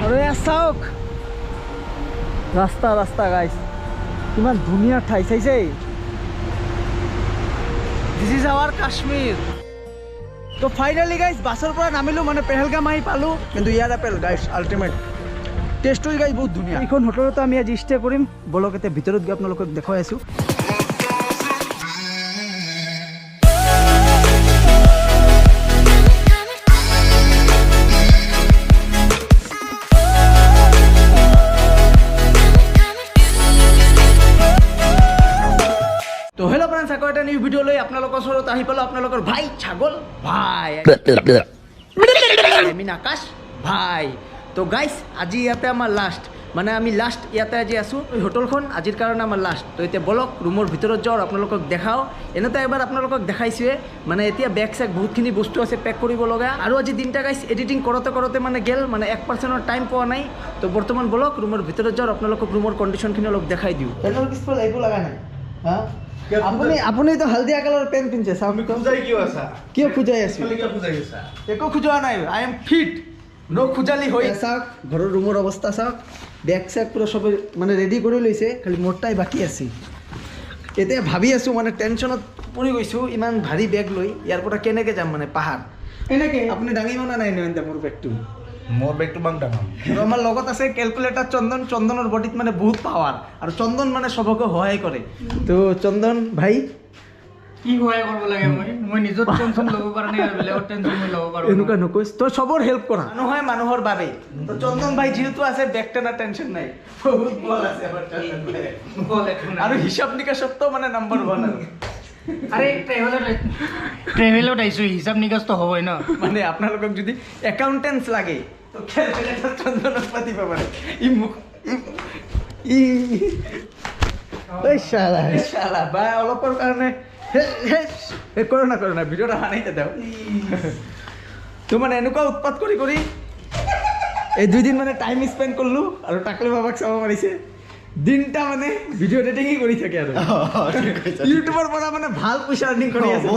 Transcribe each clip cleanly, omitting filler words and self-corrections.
আৰু এয়া চাওক ৰাস্তা ৰাস্তা গাইছ কিমান ধুনীয়া ঠাই চাইছে দিছ ইজ আৱাৰ কাশ্মীৰ তো ফাইনেলি গাইছ বাছৰ পৰা নামিলোঁ মানে পেহেলগাম আহি পালোঁ কিন্তু ইয়াৰ এপেল গাইছ আল্টিমেট টেষ্টটো গাইছ বহুত ধুনীয়া এইখন হোটেলতো আমি আজি ষ্টে কৰিম বলক এতিয়া ভিতৰত গৈ আপোনালোকক দেখুৱাই আছোঁ তো হেল্ল' ফ্ৰেণ্ডছ আকৌ এটা নিউ ভিডিঅ' লৈ আপোনালোকৰ ওচৰত আহি পালোঁ আপোনালোকৰ ভাই ছাগল ভাই আমি আকাশ ভাই তো গাইছ আজি ইয়াতে আমাৰ লাষ্ট মানে আমি লাষ্ট ইয়াতে আজি আছোঁ এই হোটেলখন আজিৰ কাৰণে আমাৰ লাষ্ট তো এতিয়া বলক ৰুমৰ ভিতৰত যাওঁ আপোনালোকক দেখাওঁ এনেতো এবাৰ আপোনালোকক দেখাইছোৱে মানে এতিয়া বেগ চেগ বহুতখিনি বস্তু আছে পেক কৰিব লগা আৰু আজি দিনটা গাইছ এডিটিং কৰোঁতে কৰোঁতে মানে গেল মানে 1% টাইম পোৱা নাই তো বৰ্তমান বলক ৰুমৰ ভিতৰত যাওঁ আপোনালোকক ৰুমৰ কণ্ডিশ্যনখিনি অলপ দেখাই দিওঁ পেনৰ পিছফালে একো লগা নাই হা আপুনি তো হালধীয়া কালাৰৰ পেণ্ট পিন্ধিছে চাওক কিয় খুজাই আছো একো খোজোৱা নাই আই এম ফিট ন খুজালি হৈ চাওক ঘৰৰ ৰুমৰ অৱস্থা চাওক বেগ চেগ পুৰা চবে মানে ৰেডি কৰি লৈছে খালি মোৰটাই বাকী আছে এতিয়া ভাবি আছোঁ মানে টেনশ্যনত পৰি গৈছোঁ ইমান ভাৰী বেগ লৈ ইয়াৰ পৰা কেনেকৈ যাম মানে পাহাৰ এনেকৈ আপুনি দাঙিব না নাই নয়ন মোৰ বেগটো বাং ডাঙৰ আৰু আমাৰ লগত আছে কেলকুলেটাৰ চন্দনৰ বডিত মানে বহুত পাৱাৰ আৰু চন্দন মানে চবকে সহায় কৰে তো চন্দন ভাই কি সহায় কৰিব লাগে মই নিজৰ টেনশ্যন ল'ব পৰা নাই আৰু বেলেগৰ টেনশ্যন মই ল'ব পাৰোঁ এনেকুৱা নকৈছ তই চবৰ হেল্প কৰা মানুহে মানুহৰ বাবে তো চন্দন ভাই যিহেতু আছে বেগ টেনাৰ টেনশ্যন নাই বহুত বল আছে আৰু হিচাপ নিকাচতো মানে নাম্বাৰ 1 আৰু আৰে ট্ৰেভেলত আহিছোঁ হিচাপ নিকাচটো হ'বই ন মানে আপোনালোকক যদি একাউণ্টেন্স লাগে তো কেলকুলেটাৰ চন্দনত পাতিব পাৰে ই মোক শালা বা অলপৰ কাৰণে কৰোণা ভিডিঅ'ত অহা নাই তেতিয়া তো মানে এনেকুৱা উৎপাত কৰি কৰি এই 2 দিন মানে টাইম স্পেণ্ড কৰিলোঁ আৰু টাকলি বাবাক চাব পাৰিছে দিনটা মানে ভিডিঅ' এডিটিঙেই কৰি থাকে আৰু ইউটিউবৰ পৰা মানে ভাল পইচা আৰ্নিং কৰি আছে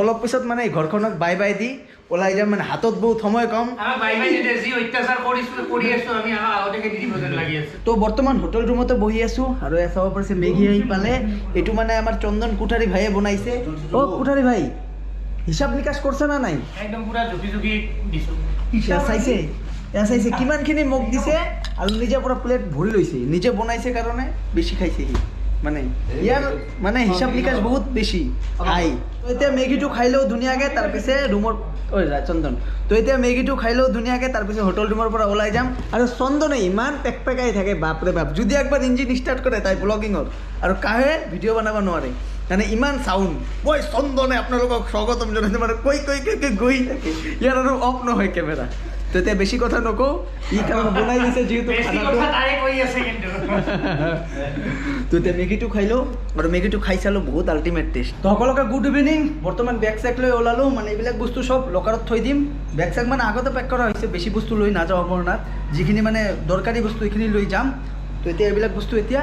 অলপ পিছত মানে ঘৰখনক বাই বাই দি ওলাই যাম মানে হাতত বহুত সময় কম তো বৰ্তমান হোটেল ৰুমতে বহি আছোঁ আৰু চাব পাৰিছে মেগী আহি পালে এইটো মানে আমাৰ চন্দন কোঠাৰী ভাইয়ে বনাইছে অ' কোঠাৰী ভাই হিচাপ নিকাচ কৰিছে না নাই একদম পুৰা জুখি জুখি দিছোঁ চাইছে চাইছে কিমানখিনি মোক দিছে আৰু নিজে পুৰা প্লেট ভৰি লৈছে নিজে বনাইছে কাৰণে বেছি খাইছে সি মানে ইয়াৰ মানে হিচাপ নিকাচ বহুত বেছি হাই তো এতিয়া মেগীটো খাই লওঁ ধুনীয়াকৈ তাৰপিছত ৰুমৰ ঐ চন্দন তো এতিয়া মেগীটো খাই লওঁ ধুনীয়াকৈ তাৰপিছত হোটেল ৰুমৰ পৰা ওলাই যাম আৰু চন্দনে ইমান পেকপেকাই থাকে বাপৰে বাপ যদি একবাৰ ইঞ্জিন ষ্টাৰ্ট কৰে তাই ব্লগিঙৰ আৰু কাহে ভিডিঅ' বনাব নোৱাৰে মানে ইমান চাউণ্ড মই চন্দনে আপোনালোকক স্বাগতম জনাইছোঁ মানে কৈ গৈ থাকে ইয়াৰ আৰু অফ নহয় কেমেৰা তো এতিয়া বেছি কথা নকওঁ ই কাৰণ বনাই দিছে যিহেতু তো এতিয়া মেগীটো খাই লওঁ আৰু মেগীটো খাই চালোঁ বহুত আল্টিমেট টেষ্ট তো সকলোকে গুড ইভিনিং বৰ্তমান বেগ চেগ লৈ ওলালোঁ মানে এইবিলাক বস্তু চব লকাৰত থৈ দিম বেগ চেগ মানে আগতে পেক কৰা হৈছে বেছি বস্তু লৈ নাযাওঁ অমৰনাথ যিখিনি মানে দৰকাৰী বস্তু এইখিনি লৈ যাম তো এতিয়া এইবিলাক বস্তু এতিয়া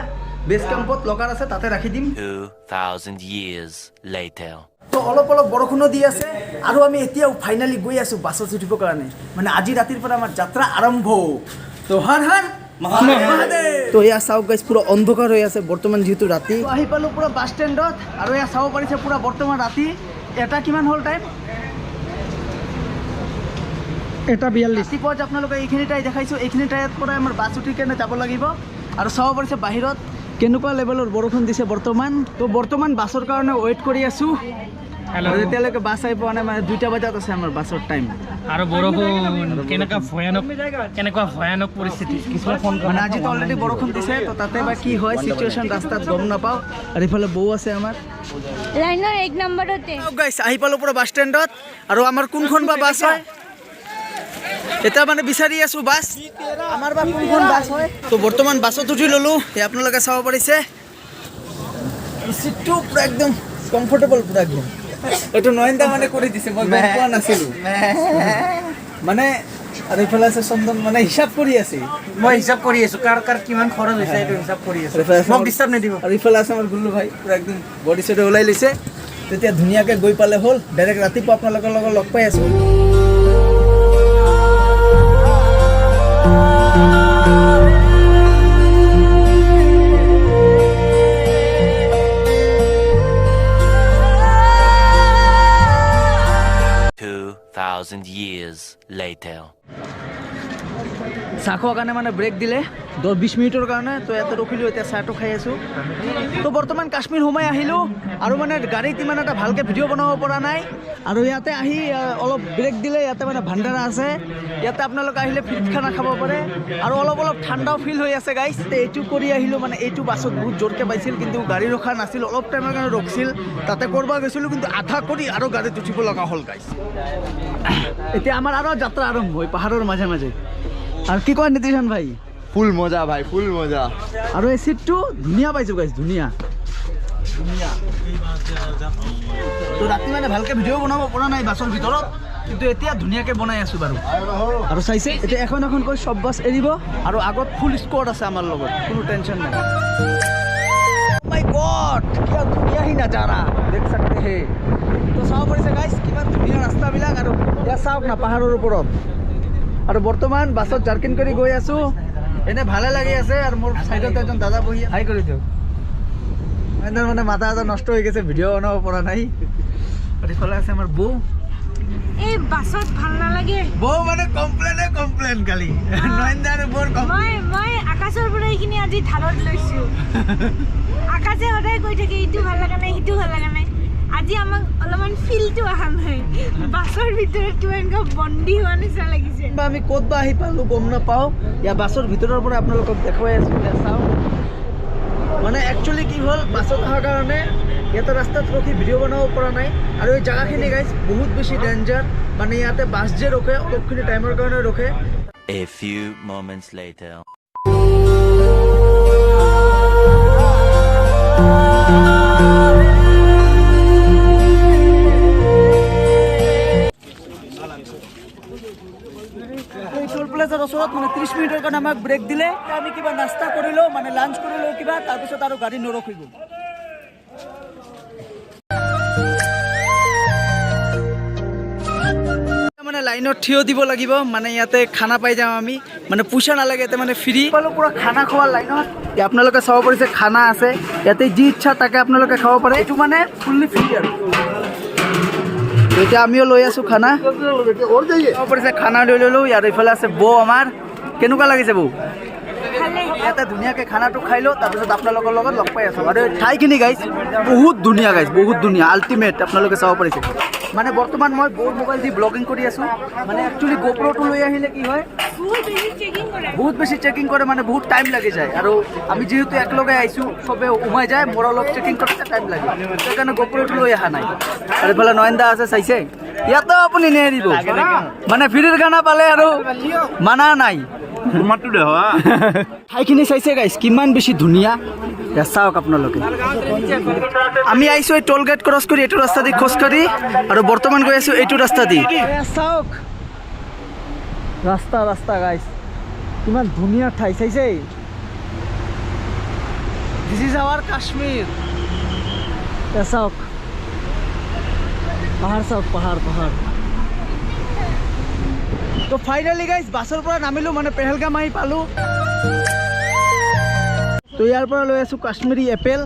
বেছ কেম্পত লকাৰ আছে তাতে ৰাখি দিম 2000 years later তো অলপ অলপ বৰষুণো দি আছে আৰু আমি এতিয়াও ফাইনেলি গৈ আছোঁ বাছত উঠিবৰ কাৰণে মানে আজি ৰাতিৰ পৰা আমাৰ যাত্ৰা আৰম্ভ তো হৰ মহাদেৱ তো এয়া চাওক গাইছ পুৰা অন্ধকাৰ হৈ আছে বৰ্তমান যিহেতু ৰাতি আহি পালোঁ পুৰা বাছ ষ্টেণ্ডত আৰু এয়া চাব পাৰিছে পুৰা বৰ্তমান ৰাতি এটা কিমান হ'ল টাইম 1:42 ৰাতিপুৱা যে আপোনালোকে এইখিনি ঠাই দেখাইছোঁ এইখিনি ঠাইৰ পৰা আমাৰ বাছ উঠি কেনে যাব লাগিব আৰু চাব পাৰিছে বাহিৰত কেনেকুৱা লেভেলৰ বৰষুণ দিছে বৰ্তমান তো বৰ্তমান বাছৰ কাৰণে ৱেইট কৰি আছোঁ আৰু এতিয়ালৈকে বাছ আহি পোৱা নাই মানে 2টা বজাত আছে আমাৰ বাছৰ টাইম আৰু বৰষুণ কেনেকুৱা ভয়ানক পৰিস্থিতি কিছুমান ফোন মানে আজিতো অলৰেডি বৰষুণ দিছে তো তাতে বা কি হয় চিটুৱেশ্যন ৰাস্তাত গম নাপাওঁ আৰু ইফালে বৌ আছে আমাৰ লাইনৰ 1 নম্বৰতে গাইছ আহি পালোঁ পুৰা বাছ ষ্টেণ্ডত আৰু আমাৰ কোনখন বা বাছ হয় এটা মানে বিচাৰি আছোঁ বাছ আমাৰ বা কোনখন বাছ হয় তো বৰ্তমান বাছত উঠি ল'লোঁ আপোনালোকে চাব পাৰিছে চিটটো পুৰা একদম কমফৰ্টেবল পুৰা একদম এইটো নয়নদা মানে কৰি দিছে মই গম পোৱা নাছিলোঁ মানে আৰু এইফালে আছে চন্দন মানে হিচাপ কৰি আছে মই হিচাপ কৰি আছোঁ কাৰ কিমান খৰচ হৈছে এইটো হিচাপ কৰি আছোঁ মোক ডিষ্টাৰ্ব নিদিব আৰু ইফালে আছে আমাৰ গুল্লু ভাই পুৰা একদম বডি চডি ওলাই লৈছে তেতিয়া ধুনীয়াকৈ গৈ পালে হ'ল ডাইৰেক্ট ৰাতিপুৱা আপোনালোকৰ লগত লগ পাই আছোঁ later. চাহ খোৱাৰ কাৰণে মানে ব্ৰেক দিলে 10-20 মিনিটৰ কাৰণে তো ইয়াতে ৰখিলোঁ এতিয়া চাহটো খাই আছোঁ তো বৰ্তমান কাশ্মীৰ সোমাই আহিলোঁ আৰু মানে গাড়ীত ইমান এটা ভালকৈ ভিডিঅ' বনাব পৰা নাই আৰু ইয়াতে আহি অলপ ব্ৰেক দিলে ইয়াতে মানে ভাণ্ডাৰা আছে ইয়াতে আপোনালোকে আহিলে ফ্ৰিজ খানা খাব পাৰে আৰু অলপ ঠাণ্ডাও ফিল হৈ আছে গাইছ এইটো কৰি আহিলোঁ মানে এইটো বাছত বহুত জোৰকৈ পাইছিল কিন্তু গাড়ী ৰখা নাছিল অলপ টাইমৰ কাৰণে ৰখিছিল তাতে কৰিব গৈছিলোঁ কিন্তু আধা কৰি আৰু গাড়ীত উঠিব লগা হ'ল গাইছ এতিয়া আমাৰ আৰু যাত্ৰা আৰম্ভ হয় পাহাৰৰ মাজে মাজে আৰু কি কয় নীতিশান ভাই ফুল মজা ভাই ফুল মজা আৰু এই চিটটো ধুনীয়া পাইছোঁ গাইছ ধুনীয়া তো ৰাতি মানে ভালকৈ ভিডিঅ' বনাব পৰা নাই বাছৰ ভিতৰত কিন্তু এতিয়া ধুনীয়াকৈ বনাই আছোঁ বাৰু আৰু চাইছে এতিয়া এখনকৈ চব বাছ এৰিব আৰু আগত ফুল স্কোৱাড আছে আমাৰ লগত কোনো টেনশ্যন নাই মাই গড কিয় ধুনীয়া হি নাজাৰা দেখ सकते हैं তো চাব পাৰিছে গাইছ কিমান ধুনীয়া ৰাস্তাবিলাক আৰু এতিয়া চাওক না পাহাৰৰ ওপৰত আৰু বৰ্তমান বাছত জাৰ্কিং কৰি গৈ আছোঁ এনে ভালে লাগি আছে আৰু মোৰ চাইডত এজন দাদা বহি হাই কৰি দিয়ক মানে মাথা এটা নষ্ট হৈ গৈছে ভিডিঅ' বনাব পৰা নাই আৰু ইফালে আছে আমাৰ বৌ এই বাছত ভাল নালাগে বৌ মানে কমপ্লেইন কালি নয়নদাৰ বৰ মই আকাশৰ পৰা এইখিনি আজি ধাৰত লৈছোঁ আকাশে সদায় কৈ থাকে এইটো ভাল লগা নাই সেইটো ভাল লগা নাই আজি আমাক অলপমান ফিলটো অহা নাই বাছৰ ভিতৰত কিবা এনেকুৱা বন্দী হোৱা নিচিনা লাগিছে আমি ক'ত বা আহি পালোঁ গম নাপাওঁ ইয়াৰ বাছৰ ভিতৰৰ পৰা আপোনালোকক দেখুৱাই আছোঁ চাওঁ মানে একচুৱেলি কি হ'ল বাছত অহাৰ কাৰণে ইয়াতে ৰাস্তাত ৰখি ভিডিঅ' বনাব পৰা নাই আৰু এই জেগাখিনি গাইছ বহুত বেছি ডেঞ্জাৰ মানে ইয়াতে বাছ যে ৰখে অলপখিনি টাইমৰ কাৰণে ৰখে A few moments later. টোল প্লাজাৰ ওচৰত মানে 30 মিনিটৰ কাৰণে আমাক ব্ৰেক দিলে আমি কিবা নাস্তা কৰিলোঁ মানে লাঞ্চ কৰিলোঁ কিবা তাৰপিছত আৰু গাড়ী নৰখিব মানে লাইনত থিয় দিব লাগিব মানে ইয়াতে খানা পাই যাওঁ আমি মানে পইচা নালাগে ইয়াতে মানে ফ্ৰী পুৰা খানা খোৱা লাইনত আপোনালোকে চাব পাৰিছে খানা আছে ইয়াতে যি ইচ্ছা তাকে আপোনালোকে খাব পাৰে এইটো মানে ফুল্লি ফ্ৰী আৰু এতিয়া আমিও লৈ আছোঁ খানা চাব পাৰিছে খানা লৈ ল'লোঁ ইয়াৰ ইফালে আছে বৌ আমাৰ কেনেকুৱা লাগিছে বৌ ইয়াতে ধুনীয়াকৈ খানাটো খাই লওঁ তাৰপিছত আপোনালোকৰ লগত লগ পাই আছোঁ আৰু ঠাইখিনি গাইছ বহুত ধুনীয়া গাইছ বহুত ধুনীয়া আল্টিমেট আপোনালোকে চাব পাৰিছে মানে বৰ্তমান মই বৌৰ মোবাইল দি ব্লগিং কৰি আছোঁ মানে একচুৱেলি গোপ্ৰটো লৈ আহিলে কি হয় বহুত বেছি চেকিং কৰে মানে বহুত টাইম লাগি যায় আৰু আমি যিহেতু একেলগে আহিছোঁ চবে সোমাই যায় মোৰ অলপ চেকিং কৰোঁতে টাইম লাগে সেইকাৰণে গোপ্ৰটো লৈ অহা নাই আৰু এইফালে নয়নদা আছে চাইছে ইয়াতেও আপুনি নেৰিব মানে ফ্ৰীৰ খানা পালে আৰু মানা নাই ঠাইখিনি চাইছে গাইছ কিমান বেছি ধুনীয়া চাওক আপোনালোকে আমি আহিছোঁ এই টোল গেট ক্ৰছ কৰি এইটো ৰাস্তা দি খোজকাঢ়ি আৰু বৰ্তমান গৈ আছোঁ এইটো ৰাস্তা দি চাওক ৰাস্তা গাইছ কিমান ধুনীয়া ঠাই চাইছে দিছ ইজ আৱাৰ কাশ্মীৰ চাওক পাহাৰ চাওক পাহাৰ তো ফাইনেলি গাইছ বাছৰ পৰা নামিলোঁ মানে পেহেলগাম আহি পালোঁ তো ইয়াৰ পৰা লৈ আছোঁ কাশ্মীৰী এপেল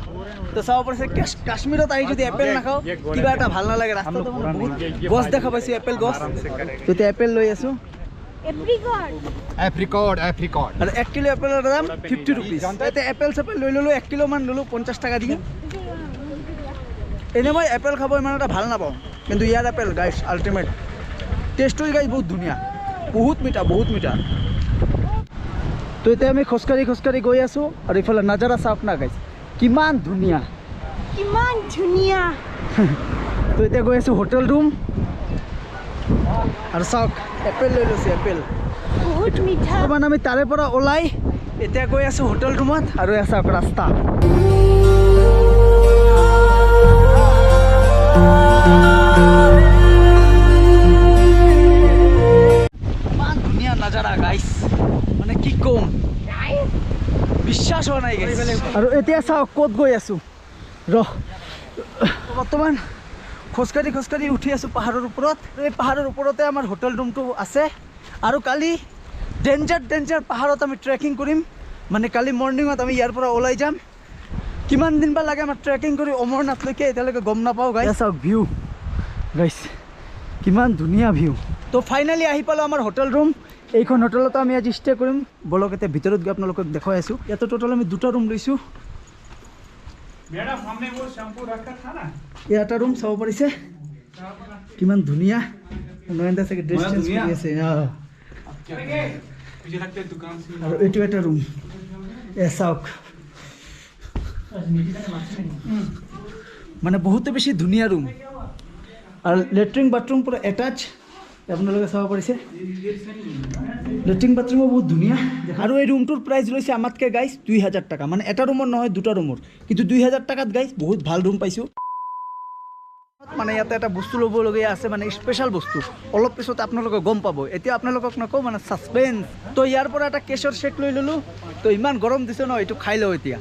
তো চাব পাৰিছে কাশ্মীৰত আহি যদি এপেল নাখাওঁ কিবা এটা ভাল নালাগে ৰাস্তাটো মানে বহুত গছ দেখা পাইছোঁ এপেল গছ তো এতিয়া এপেল লৈ আছোঁ এপ্ৰিকট আৰু 1 কিলো এপেলৰ দাম 50 ৰুপিজ এতিয়া এপেল চেপেল লৈ ল'লোঁ 1 কিলোমান ল'লোঁ 50 টকা দি এনেই মই এপেল খাব ইমান এটা ভাল নাপাওঁ কিন্তু ইয়াৰ এপেল গাইছ আল্টিমেট টেষ্টটো গাইছ বহুত ধুনীয়া বহুত মিঠা তো এতিয়া আমি খোজকাঢ়ি গৈ আছোঁ আৰু ইফালে নাজাৰা চাওক না গাইছ কিমান ধুনীয়া তো এতিয়া গৈ আছোঁ হোটেল ৰুম আৰু চাওক এপেল লৈ লৈছোঁ এপেল বহুত মিঠা মানে আমি তাৰে পৰা ওলাই এতিয়া গৈ আছোঁ হোটেল ৰুমত আৰু এয়া চাওক ৰাস্তা ইমান ধুনীয়া নাজাৰা গাইছ মানে কি ক'ম বিশ্বাস হোৱা নাই গাইছ আৰু এতিয়া চাওক ক'ত গৈ আছোঁ বৰ্তমান খোজকাঢ়ি উঠি আছোঁ পাহাৰৰ ওপৰত এই পাহাৰৰ ওপৰতে আমাৰ হোটেল ৰুমটো আছে আৰু কালি ডেঞ্জাৰ পাহাৰত আমি ট্ৰেকিং কৰিম মানে কালি মৰ্ণিঙত আমি ইয়াৰ পৰা ওলাই যাম কিমান দিন বা লাগে আমাৰ ট্ৰেকিং কৰি অমৰনাথলৈকে এতিয়ালৈকে গম নাপাওঁ গাইছ চাওক ভিউ গাইছ কিমান ধুনীয়া ভিউ তো ফাইনালি আহি পালোঁ আমাৰ হোটেল ৰুম। এইখন হোটেলতো আমি আজি ষ্টে কৰিম। বলক এতিয়া ভিতৰত গৈ আপোনালোকক দেখুৱাই আছোঁ। ইয়াতে টোটেল আমি 2টা ৰুম লৈছোঁ। এটা ৰুম চাব পাৰিছে কিমান ধুনীয়া। নয়নদা চাগে ড্ৰেছ চেঞ্জ কৰি আছে। আৰু এইটো এটা ৰুম চাওক, মানে বহুতে বেছি ধুনীয়া ৰুম। আৰু লেট্ৰিন বাথৰুম পুৰা এটাচ, আপোনালোকে চাব পাৰিছে। লেট্ৰিন বাথৰুমো বহুত ধুনীয়া। আৰু এই ৰুমটোৰ প্ৰাইচ লৈছে আমাতকৈ গাইজ 2000 টকা। মানে এটা ৰুমৰ নহয়, 2টা ৰুমৰ, কিন্তু 2000 টকাত গাইজ বহুত ভাল ৰুম পাইছোঁ। মানে ইয়াতে এটা বস্তু ল'বলগীয়া আছে, মানে স্পেচিয়েল বস্তু। অলপ পিছত আপোনালোকে গম পাব, এতিয়া আপোনালোকক নকওঁ, মানে ছাছপেঞ্চ। তো ইয়াৰ পৰা এটা কেশৰ শ্বেক লৈ ল'লোঁ। তো ইমান গৰম দিছে ন, এইটো খাই লওঁ এতিয়া।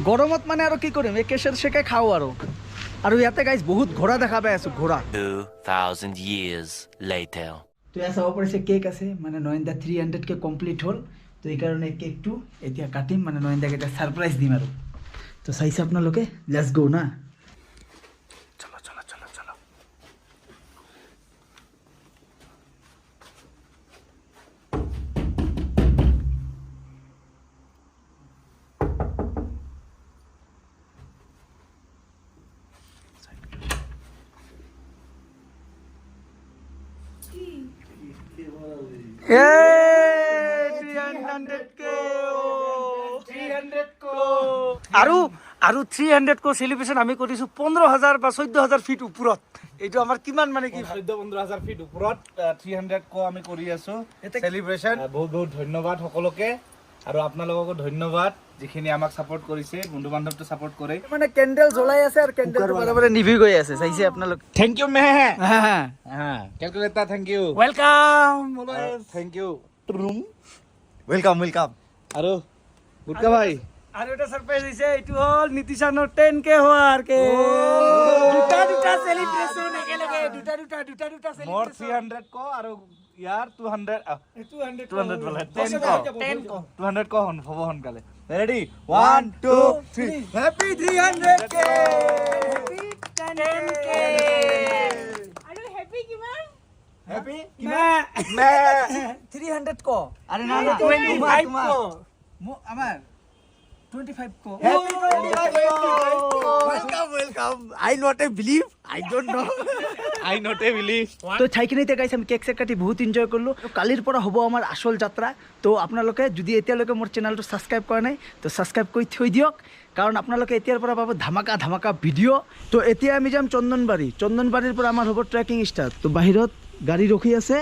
গৰমত মানে আৰু কি কৰিম, এই কেশৰ শ্বেকে খাওঁ আৰু ইয়াতে গাইজ বহুত ঘোঁৰা দেখা পাই আছোঁ, ঘোঁৰা। 2000 years later. তো ইয়াত চাব পাৰিছে কেক আছে, মানে নয়নদা 300K কমপ্লিট হ'ল। তো এইকাৰণে কেকটো এতিয়া কাটিম, মানে নয়নদাক এটা ছাৰপ্ৰাইজ দিম আৰু। তো চাইছে আপোনালোকে, লেটছ গো না। চলো চলো চলো চলো। আৰু 300 চেলিব্ৰেশ্যন আমি কৰিছোঁ 15,000 বা 14,000 ফিট ওপৰত। এইটো আমাৰ কিমান মানে কি 14-15,000 ফিট ওপৰত 300 আমি কৰি আছো চেলিব্ৰেশ্যন। বহুত বহুত ধন্যবাদ সকলোকে, আৰু আপোনালোককো ধন্যবাদ যিখিনি আমাক ছাপোৰ্ট কৰিছে, বন্ধু বান্ধৱটো ছাপোৰ্ট কৰে। মানে কেণ্ডেল জ্বলাই আছে আৰু কেণ্ডেলটো বাৰে বাৰে নিভি গৈ আছে, চাইছে আপোনালোক। থেংক ইউ মে calculator, thank you, welcome. Thank you room, welcome welcome. আৰু গুটকা ভাই আৰু এটা সাৰপ্ৰাইজ হৈছে, এইটো হ'ল নীতিশানৰ 10K হোৱাৰ কে। দুটা চেলিব্ৰেশ্যন একেলগে, দুটা মোৰ 300 আৰু ইয়াৰ 200 বোলে 200 হ'ব সোনকালে। Ready 1 2 3 happy 300K। আৰু হেপী কিমান? হেপী 300 ক আরে না 25 কো আমার 25 কো welcome I not a believe I don't know I not a believe. তো ঠাইখিনিতে গাইছ আমি কেক চেক কাটি বহুত এনজয় কৰিলোঁ। কালিৰ পৰা হ'ব আমাৰ আচল যাত্ৰা। তো আপোনালোকে যদি এতিয়ালৈকে মোৰ চেনেলটো ছাবস্ক্ৰাইব কৰা নাই, তো ছাবস্ক্ৰাইব কৰি থৈ দিয়ক, কাৰণ আপোনালোকে এতিয়াৰ পৰা পাব ধামাকা ভিডিঅ'। তো এতিয়া আমি যাম চন্দনবাৰী। চন্দনবাৰীৰ পৰা আমাৰ হ'ব ট্ৰেকিং ষ্টাৰ্ট। তো বাহিৰত গাড়ী ৰখি আছে।